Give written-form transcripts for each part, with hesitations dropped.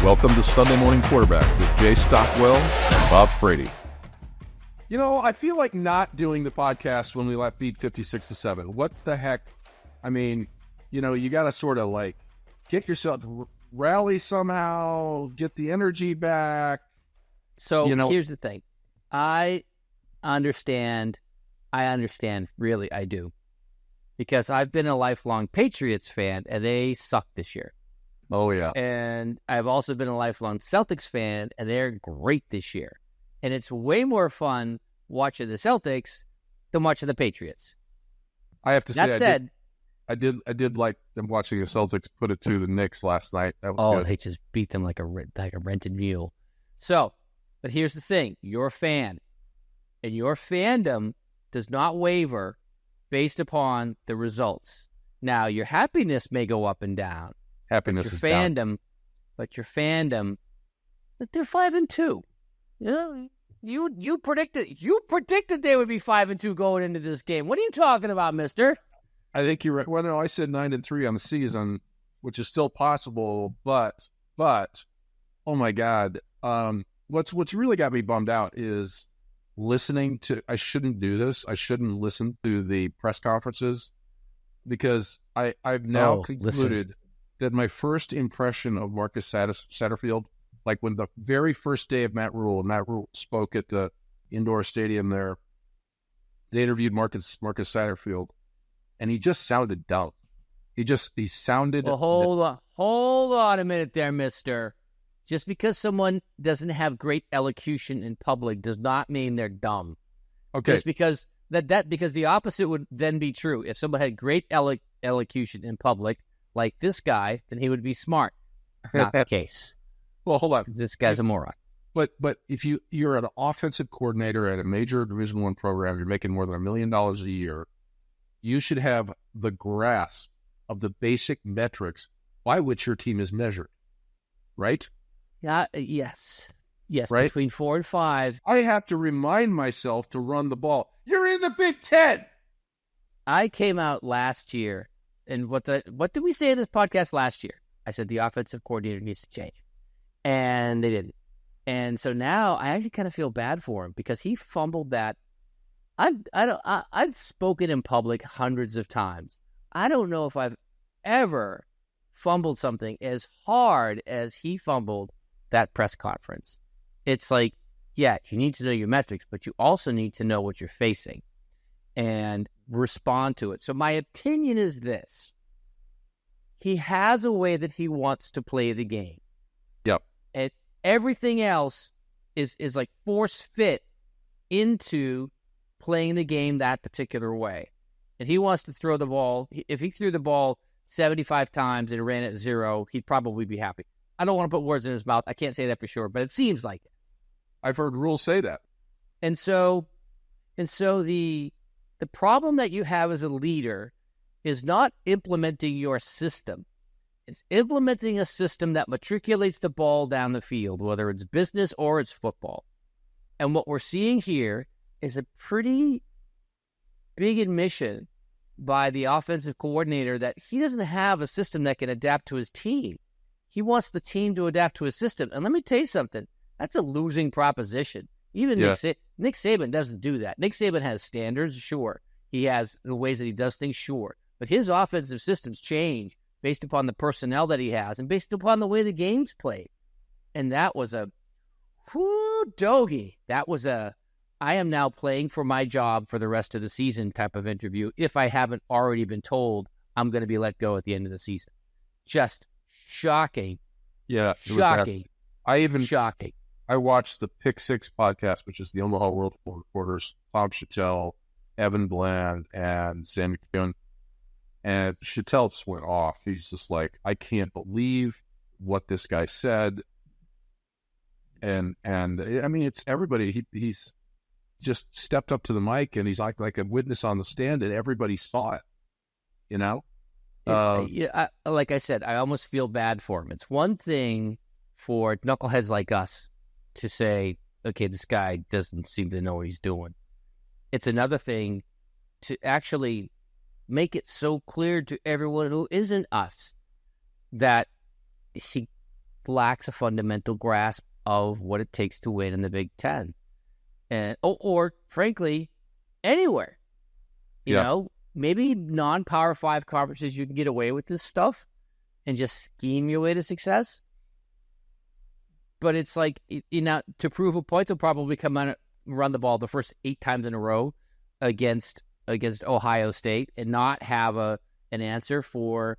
Welcome to Sunday Morning Quarterback with Jay Stockwell and Bob Frady. You know, I feel like not doing the podcast when we beat 56-7. What the heck? I mean, you know, you got to sort of like get yourself, rally somehow, get the energy back. So here's the thing. I understand, really, I do. Because I've been a lifelong Patriots fan, and they suck this year. Oh, yeah. And I've also been a lifelong Celtics fan, and they're great this year. And it's way more fun watching the Celtics than watching the Patriots. I have to say, that said, I did like them watching the Celtics put it to the Knicks last night. That was good. They just beat them like a rented mule. So, but here's the thing. You're a fan, and your fandom does not waver based upon the results. Now, your happiness may go up and down. Happiness is down. But your fandom, they're 5-2. You predicted they would be 5-2 going into this game. What are you talking about, mister? I think you're right. Well, no, I said 9-3 on the season, which is still possible, but oh my God. What's really got me bummed out is listening to, I shouldn't do this. I shouldn't listen to the press conferences because I've now concluded that my first impression of Marcus Satterfield, like when the very first day of Matt Rule spoke at the indoor stadium there, they interviewed Marcus Satterfield, and he just sounded dumb. He sounded... Well, hold on a minute there, mister. Just because someone doesn't have great elocution in public does not mean they're dumb. Okay. Just because because the opposite would then be true. If someone had great elocution in public, like this guy, then he would be smart. Not the case. Well, hold on. This guy's a moron. But if you're an offensive coordinator at a major Division I program, you're making more than $1 million a year, you should have the grasp of the basic metrics by which your team is measured, right? Yes, right? Between 4 and 5. I have to remind myself to run the ball. You're in the Big Ten. I came out last year, and what did we say in this podcast last year? I said the offensive coordinator needs to change, and they didn't. And so now I actually kind of feel bad for him because he fumbled that. I've spoken in public hundreds of times. I don't know if I've ever fumbled something as hard as he fumbled that press conference. It's like, yeah, you need to know your metrics, but you also need to know what you're facing and respond to it. So my opinion is this. He has a way that he wants to play the game. Yep. And everything else is like force fit into playing the game that particular way. And he wants to throw the ball. If he threw the ball 75 times and ran at 0, he'd probably be happy. I don't want to put words in his mouth. I can't say that for sure, but it seems like it. I've heard Rule say that. And so the problem that you have as a leader is not implementing your system. It's implementing a system that matriculates the ball down the field, whether it's business or it's football. And what we're seeing here is a pretty big admission by the offensive coordinator that he doesn't have a system that can adapt to his team. He wants the team to adapt to his system. And let me tell you something. That's a losing proposition. Even Nick Saban doesn't do that. Nick Saban has standards, sure. He has the ways that he does things, sure. But his offensive systems change based upon the personnel that he has and based upon the way the game's played. And that was a doggy. That was a I am now playing for my job for the rest of the season type of interview if I haven't already been told I'm going to be let go at the end of the season. Just shocking. Yeah. Shocking. Shocking. I watched the Pick Six podcast, which is the Omaha World reporters, Tom Chattel, Evan Bland, and Sam McKeown. And Chattel just went off. He's just like, I can't believe what this guy said. And I mean, it's everybody. He's just stepped up to the mic and he's like a witness on the stand, and everybody saw it. You know? Like I said, I almost feel bad for him. It's one thing for knuckleheads like us to say, okay, this guy doesn't seem to know what he's doing. It's another thing to actually make it so clear to everyone who isn't us that lacks a fundamental grasp of what it takes to win in the Big Ten, and or frankly, anywhere. You know, maybe non-Power 5 conferences you can get away with this stuff and just scheme your way to success. But it's like, to prove a point, they'll probably come out and run the ball the first 8 times in a row against Ohio State and not have an answer for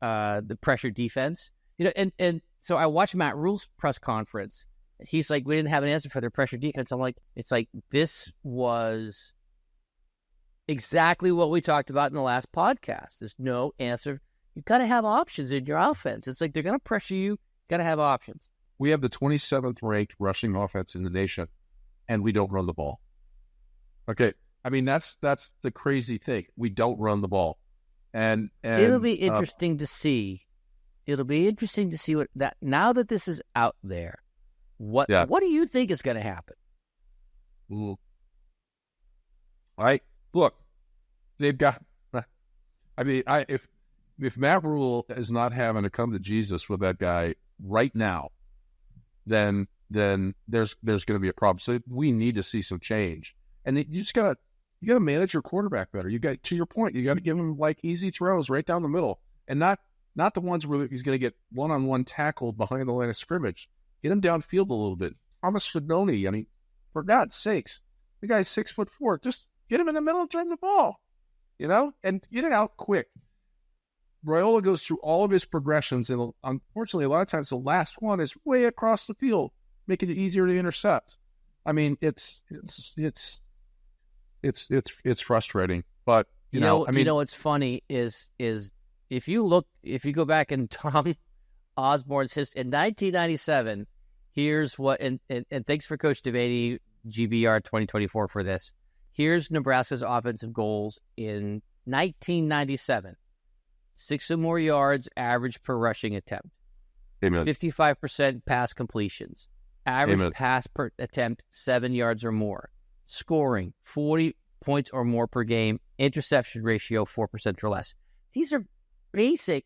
the pressure defense. And so I watched Matt Rule's press conference. He's like, we didn't have an answer for their pressure defense. I'm like, it's like, this was exactly what we talked about in the last podcast. There's no answer. You've got to have options in your offense. It's like, they're going to pressure you. Got to have options. We have the 27th ranked rushing offense in the nation, and we don't run the ball. Okay. I mean, that's the crazy thing. We don't run the ball. And it'll be interesting to see. It'll be interesting to see now that this is out there, what do you think is going to happen? Look, they've got, I mean, if Matt Rule is not having to come to Jesus with that guy right now, then there's going to be a problem. So we need to see some change. And you got to manage your quarterback better. To your point, you got to give him like easy throws right down the middle, and not the ones where he's going to get one-on-one tackled behind the line of scrimmage. Get him downfield a little bit. Thomas Fidone, I mean, for God's sakes, the guy's 6'4". Just get him in the middle and throw him the ball, and get it out quick. Raiola goes through all of his progressions, and unfortunately, a lot of times the last one is way across the field, making it easier to intercept. I mean, it's frustrating, but you know what's funny is if you go back in Tom Osborne's history in 1997, here's what, and thanks for Coach Devaney, GBR 2024 for this. Here's Nebraska's offensive goals in 1997. 6 or more yards average per rushing attempt. Amen. 55% pass completions. Average Amen. Pass per attempt 7 yards or more. Scoring 40 points or more per game. Interception ratio 4% or less. These are basic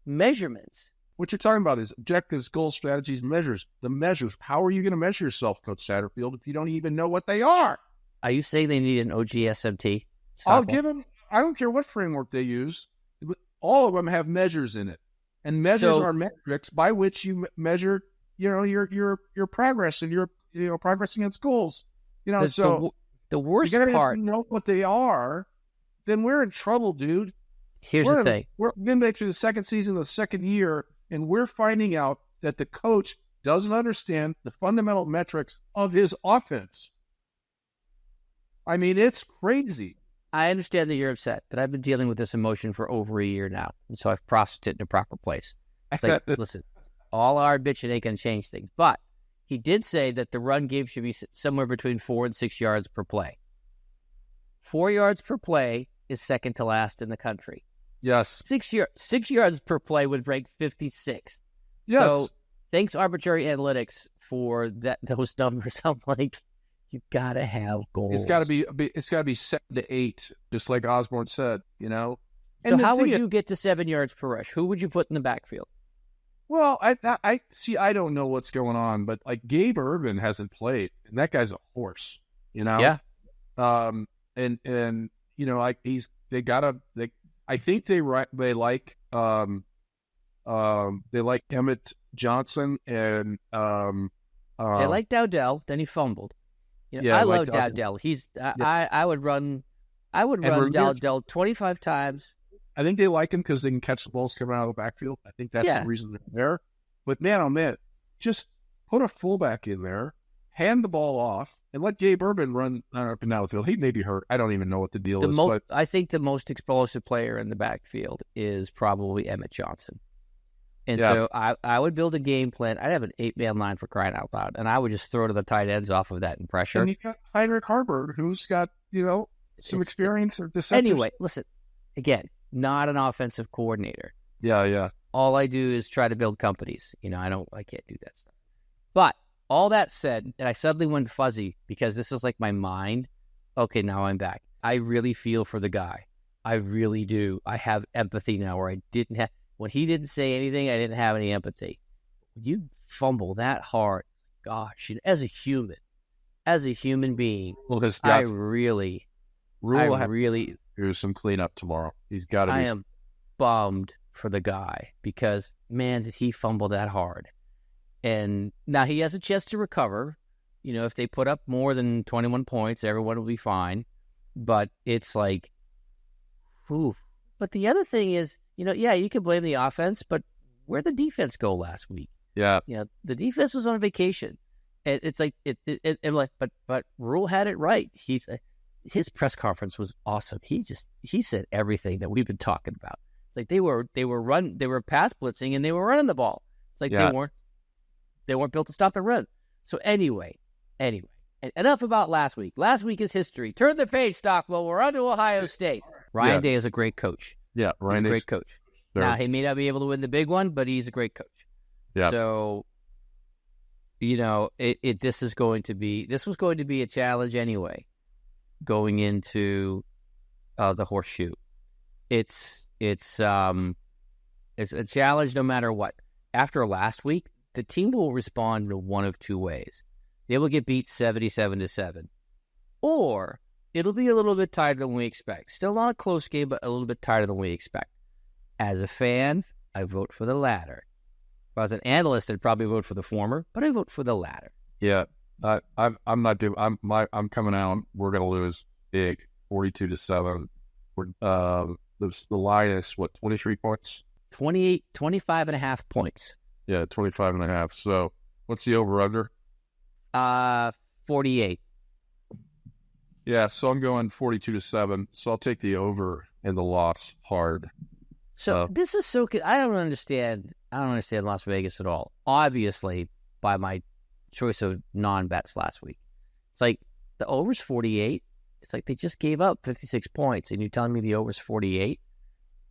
measurements. What you're talking about is objectives, goals, strategies, measures. The measures. How are you going to measure yourself, Coach Satterfield, if you don't even know what they are? Are you saying they need an OGSMT? I'll give them. I don't care what framework they use. All of them have measures in it, and measures are metrics by which you measure, your progress and your progress against goals. So the worst If part, you know what they are, then we're in trouble, dude. Here's the thing: we're going to make it through the second season, the second year, and we're finding out that the coach doesn't understand the fundamental metrics of his offense. I mean, it's crazy. I understand that you're upset, but I've been dealing with this emotion for over a year now, and so I've processed it in a proper place. It's like, listen, all our bitching ain't going to change things. But he did say that the run game should be somewhere between 4 and 6 yards per play. 4 yards per play is second to last in the country. Yes. 6 yards per play would rank 56th. Yes. So thanks, Arbitrary Analytics, for those numbers. I'm like, you gotta have goals. It's gotta be 7 to 8, just like Osborne said. And so how would you get to 7 yards per rush? Who would you put in the backfield? Well, I see. I don't know what's going on, but like Gabe Urban hasn't played, and that guy's a horse. Yeah. I think they like Emmett Johnson and they like Dowdell. Then he fumbled. I love Dowdell. I would run Dowdell 25 times. I think they like him because they can catch the balls coming out of the backfield. I think that's the reason they're there. But man, oh man, just put a fullback in there, hand the ball off, and let Gabe Urban run up and down the field. He may be hurt. I don't even know what the deal is. But I think the most explosive player in the backfield is probably Emmett Johnson. And so I would build a game plan. I'd have an 8-man line for crying out loud, and I would just throw to the tight ends off of that and pressure. And you got Heinrich Harburg, who's got, some experience or deception. Anyway, listen, again, not an offensive coordinator. Yeah. All I do is try to build companies. I can't do that stuff. But all that said, and I suddenly went fuzzy because this is like my mind. Okay, now I'm back. I really feel for the guy. I really do. I have empathy now where I didn't have. When he didn't say anything, I didn't have any empathy. you fumble that hard, gosh, as a human being, I really here's some cleanup tomorrow. He's got to. I am bummed for the guy because, man, did he fumble that hard. And now he has a chance to recover. You know, if they put up more than 21 points, everyone will be fine. But it's like, whew. But the other thing is, you know, yeah, you can blame the offense, but where'd the defense go last week? Yeah. You know, the defense was on vacation. And it's like, but Rule had it right. His press conference was awesome. He said everything that we've been talking about. It's like they were pass blitzing and they were running the ball. It's like they weren't built to stop the run. So anyway, enough about last week. Last week is history. Turn the page, Stockwell. We're on to Ohio State. Ryan Day is a great coach. Yeah, Ryan Day is a great coach. Now, he may not be able to win the big one, but he's a great coach. Yeah. So, you know, this was going to be a challenge anyway, going into the horseshoe. It's a challenge no matter what. After last week, the team will respond in one of two ways. They will get beat 77-7, or it'll be a little bit tighter than we expect. Still not a close game, but a little bit tighter than we expect. As a fan, I vote for the latter. If I was an analyst, I'd probably vote for the former, but I vote for the latter. Yeah, I'm not doing. I'm coming out. We're going to lose big, 42-7. The line is what, 23 points? 25.5 points. Yeah, 25.5. So what's the over/under? 48. Yeah, so I'm going 42-7. So I'll take the over and the loss hard. So this is so good. I don't understand Las Vegas at all. Obviously, by my choice of non-bets last week. It's like the over's 48. It's like they just gave up 56 points, and you're telling me the over's 48?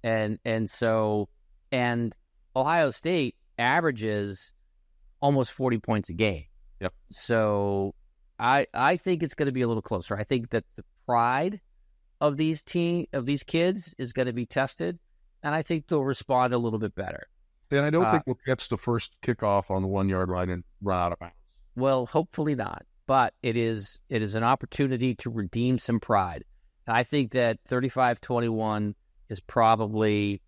And Ohio State averages almost 40 points a game. Yep. So I think it's going to be a little closer. I think that the pride of these kids is going to be tested, and I think they'll respond a little bit better. And I don't think we'll catch the first kickoff on the 1 yard line and run out of bounds. Well, hopefully not. But it is an opportunity to redeem some pride. And I think that 35-21 is probably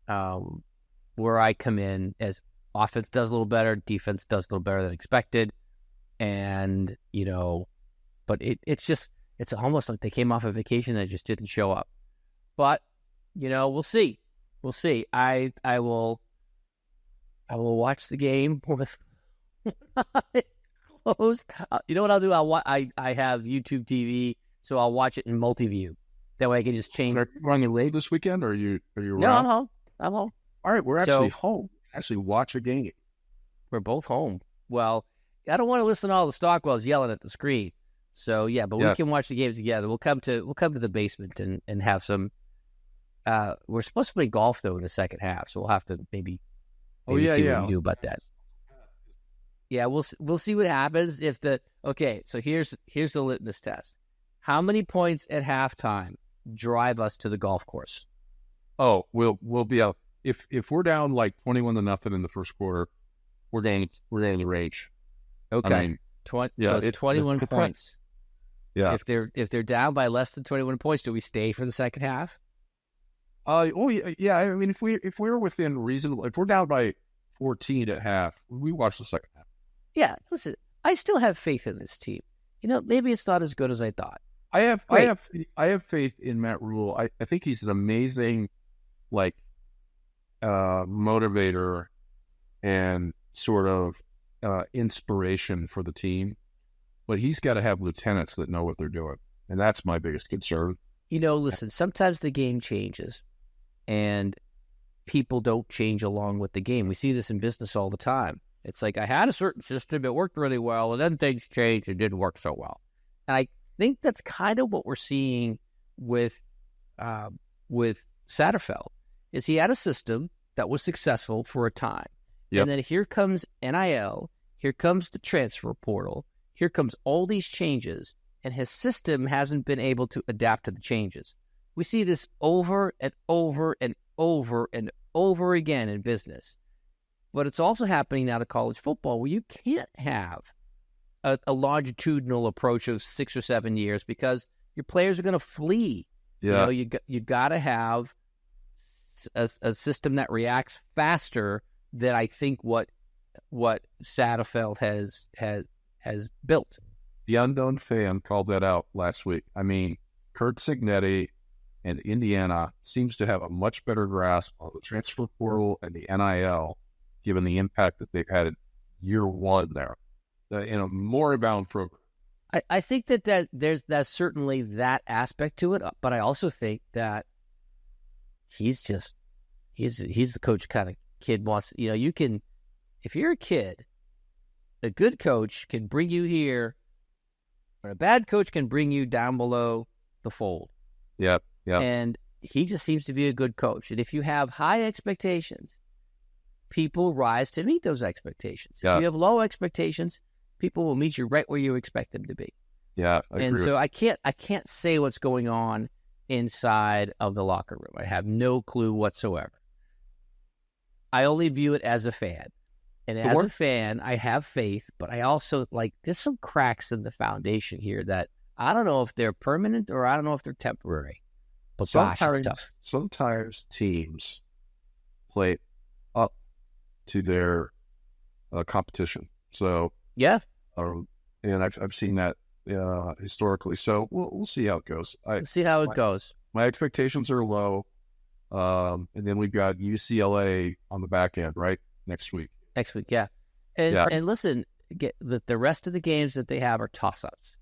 where I come in, as offense does a little better, defense does a little better than expected. And, you know, but it's almost like they came off a vacation and just didn't show up. But, you know, we'll see. We'll see. I will watch the game with closed. You know what I'll do? I have YouTube TV, so I'll watch it in multi-view. That way I can just change. Are you running late this weekend, or are you around? No, I'm home. All right, we're actually home. Actually watch a game. We're both home. Well, I don't want to listen to all the Stockwells yelling at the screen. So we can watch the game together. We'll come to the basement and have some. We're supposed to play golf though in the second half, so we'll have to maybe see what we do about that. Yeah, we'll see what happens if so here's the litmus test. How many points at halftime drive us to the golf course? Oh, we'll be out. If we're down like 21-0 in the first quarter, we're down in the range. Okay. I mean, so it's 21 points. Yeah. If they're down by less than 21 points, do we stay for the second half? Yeah. I mean, if we're within reasonable, if we're down by 14 at half, we watch the second half. Yeah. Listen, I still have faith in this team. You know, maybe it's not as good as I thought. I have faith in Matt Rule. I think he's an amazing, motivator and sort of inspiration for the team. But he's got to have lieutenants that know what they're doing, and that's my biggest concern. You know, listen, sometimes the game changes, and people don't change along with the game. We see this in business all the time. It's like, I had a certain system, it worked really well, and then things changed, it didn't work so well. And I think that's kind of what we're seeing with Satterfield, is he had a system that was successful for a time. Yep. And then here comes NIL, here comes the transfer portal, here comes all these changes, and his system hasn't been able to adapt to the changes. We see this over and over and over and over again in business. But it's also happening now to college football where you can't have a longitudinal approach of 6 or 7 years because your players are going to flee. Yeah. You got to have a system that reacts faster than I think what Satterfield has built. The unknown fan called that out last week. I mean, Kurt Signetti and Indiana seems to have a much better grasp on the transfer portal and the NIL, given the impact that they've had in year one there, in a more bound program. I think that there's certainly that aspect to it, but I also think that he's the coach kind of kid wants, you can, if you're a kid, a good coach can bring you here, or a bad coach can bring you down below the fold. Yep. And he just seems to be a good coach. And if you have high expectations, people rise to meet those expectations. Yeah. If you have low expectations, people will meet you right where you expect them to be. Yeah. And so I can't say what's going on inside of the locker room. I have no clue whatsoever. I only view it as a fan. And as a fan, I have faith, but I also, there's some cracks in the foundation here that I don't know if they're permanent or I don't know if they're temporary. But gosh, it's tough. Sometimes teams play up to their competition. So yeah, and I've seen that historically. So we'll see how it goes. Let's see how it goes. My expectations are low, and then we've got UCLA on the back end, right? Next week, yeah. And listen, the rest of the games that they have are toss-ups.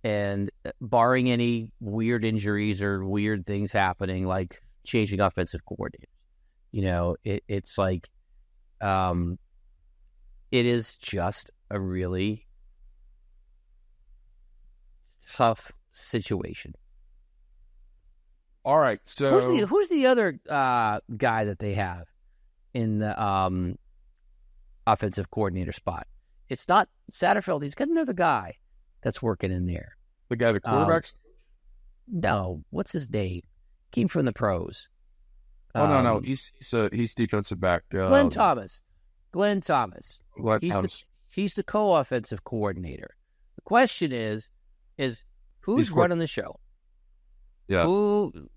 And barring any weird injuries or weird things happening, like changing offensive coordinators, it's like it is just a really tough situation. All right, so who's the other guy that they have in the offensive coordinator spot? It's not Satterfield. He's got another guy that's working in there. The guy, the quarterbacks? No, what's his name? Came from the pros. No. He's defensive back. Glenn Thomas. Thomas. He's the co-offensive coordinator. The question is who's running the show? Yeah. Who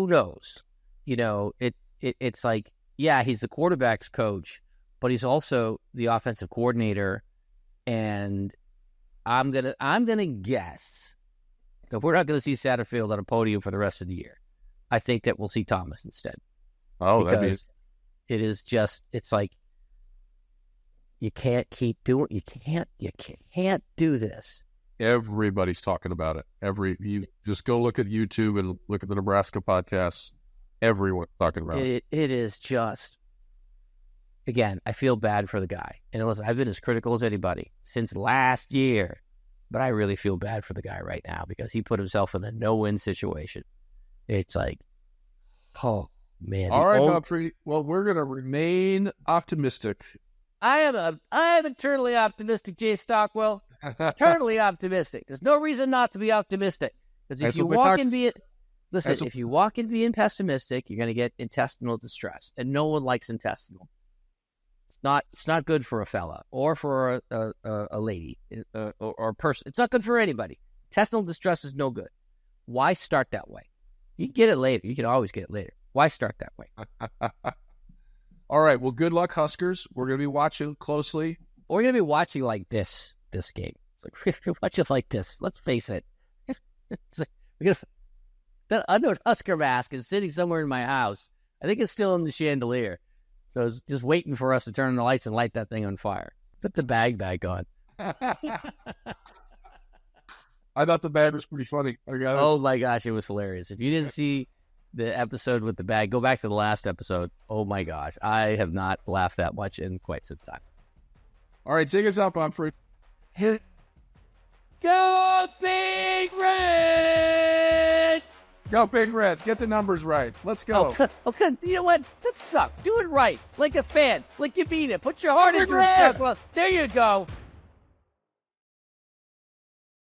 knows? It's like, yeah, he's the quarterback's coach, but he's also the offensive coordinator, and I'm gonna guess that we're not gonna see Satterfield on a podium for the rest of the year. I think that we'll see Thomas instead. Oh, because it is just, it's like you can't do this. Everybody's talking about it. You just go look at YouTube and look at the Nebraska podcasts. Everyone's talking about it. It is just, again, I feel bad for the guy. And listen, I've been as critical as anybody since last year, but I really feel bad for the guy right now because he put himself in a no-win situation. It's like, oh, man. All right, Bob. Well, we're going to remain optimistic. I am eternally optimistic, Jay Stockwell. Eternally optimistic. There's no reason not to be optimistic. Because if you walk in being pessimistic, you're going to get intestinal distress, and no one likes intestinal. It's not good for a fella or for a lady or a person. It's not good for anybody. Intestinal distress is no good. Why start that way? You can get it later. You can always get it later. Why start that way? All right. Well, good luck, Huskers. We're going to be watching closely. We're going to be watching like this game. It's like, we're going to watch it like this. Let's face it. It's like, that unknown Husker mask is sitting somewhere in my house. I think it's still in the chandelier. So it's just waiting for us to turn on the lights and light that thing on fire. Put the bag back on. I thought the bag was pretty funny. Oh my gosh, it was hilarious. If you didn't see the episode with the bag, go back to the last episode. Oh my gosh, I have not laughed that much in quite some time. All right, take us out, Pomfrey. Go Big Red! Go Big Red. Get the numbers right. Let's go. Okay, you know what? That sucked. Do it right. Like a fan. Like you mean it. Put your heart into it. Well, there you go.